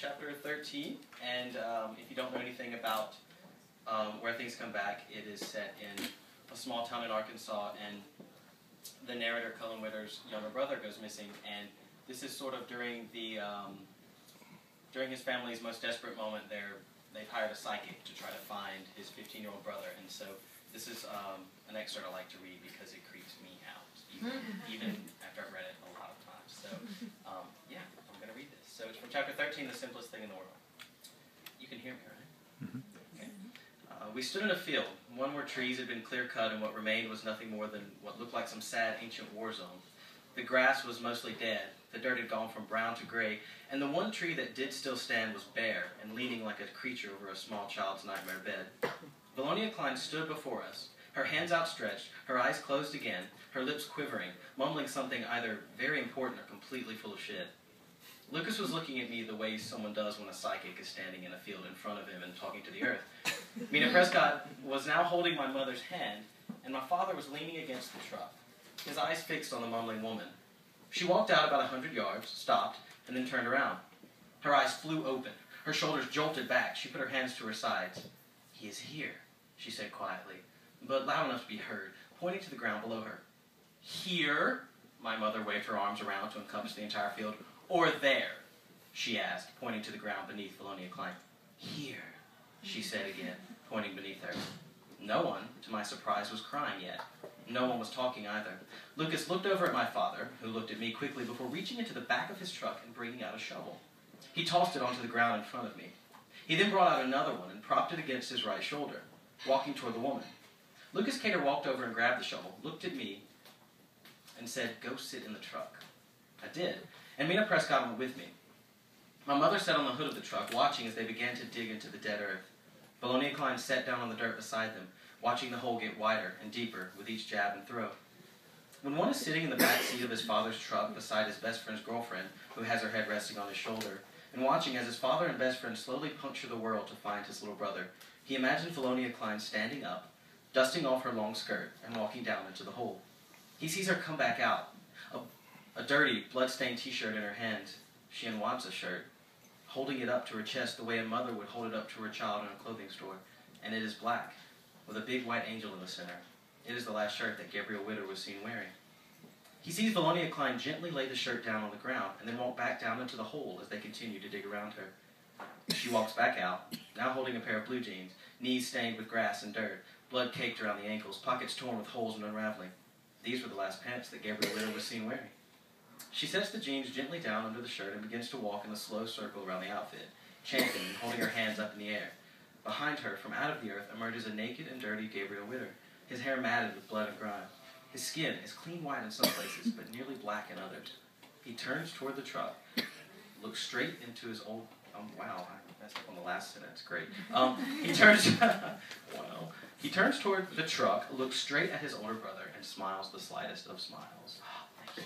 chapter 13, and if you don't know anything about Where Things Come Back, it is set in a small town in Arkansas, and the narrator, Cullen Witter's younger brother, goes missing, and this is sort of during his family's most desperate moment. They've hired a psychic to try to find his 15-year-old brother, and so this is an excerpt I like to read because it creeps me out, even after I've read it a lot of times. So, yeah, I'm going to read this. So it's from chapter 13, The Simplest Thing in the World. You can hear me, right? Mm-hmm. Okay. We stood in a field, one where trees had been clear-cut and what remained was nothing more than what looked like some sad ancient war zone. The grass was mostly dead, the dirt had gone from brown to gray, and the one tree that did still stand was bare and leaning like a creature over a small child's nightmare bed. Valonia Klein stood before us, her hands outstretched, her eyes closed again, her lips quivering, mumbling something either very important or completely full of shit. Lucas was looking at me the way someone does when a psychic is standing in a field in front of him and talking to the earth. Mina Prescott was now holding my mother's hand, and my father was leaning against the truck, his eyes fixed on the mumbling woman. She walked out about 100 yards, stopped, and then turned around. Her eyes flew open. Her shoulders jolted back. She put her hands to her sides. "He is here," she said quietly, but loud enough to be heard, pointing to the ground below her. "Here?" My mother waved her arms around to encompass the entire field. "Or there?" she asked, pointing to the ground beneath Valonia Klein. "Here," she said again, pointing beneath her. No one, to my surprise, was crying yet. No one was talking either. Lucas looked over at my father, who looked at me quickly before reaching into the back of his truck and bringing out a shovel. He tossed it onto the ground in front of me. He then brought out another one and propped it against his right shoulder, walking toward the woman. Lucas Cater walked over and grabbed the shovel, looked at me, and said, "Go sit in the truck." I did, and Mina Prescott went with me. My mother sat on the hood of the truck, watching as they began to dig into the dead earth. Valonia Klein sat down on the dirt beside them, watching the hole get wider and deeper with each jab and throw. When one is sitting in the back seat of his father's truck beside his best friend's girlfriend, who has her head resting on his shoulder, and watching as his father and best friend slowly puncture the world to find his little brother, he imagined Valonia Klein standing up, dusting off her long skirt, and walking down into the hole. He sees her come back out, a dirty, blood-stained t-shirt in her hands. She unwinds the shirt, holding it up to her chest the way a mother would hold it up to her child in a clothing store, and it is black, with a big white angel in the center. It is the last shirt that Gabriel Witter was seen wearing. He sees Valonia Klein gently lay the shirt down on the ground and then walk back down into the hole as they continue to dig around her. She walks back out, now holding a pair of blue jeans, knees stained with grass and dirt, blood caked around the ankles, pockets torn with holes and unraveling. These were the last pants that Gabriel Witter was seen wearing. She sets the jeans gently down under the shirt and begins to walk in a slow circle around the outfit, chanting and holding her hands up in the air. Behind her, from out of the earth, emerges a naked and dirty Gabriel Witter, his hair matted with blood and grime. His skin is clean white in some places, but nearly black in others. He turns toward the truck, looks straight into his old... wow, I messed up on the last sentence. Great. He turns... wow. He turns toward the truck, looks straight at his older brother, and smiles the slightest of smiles. Oh, thank you.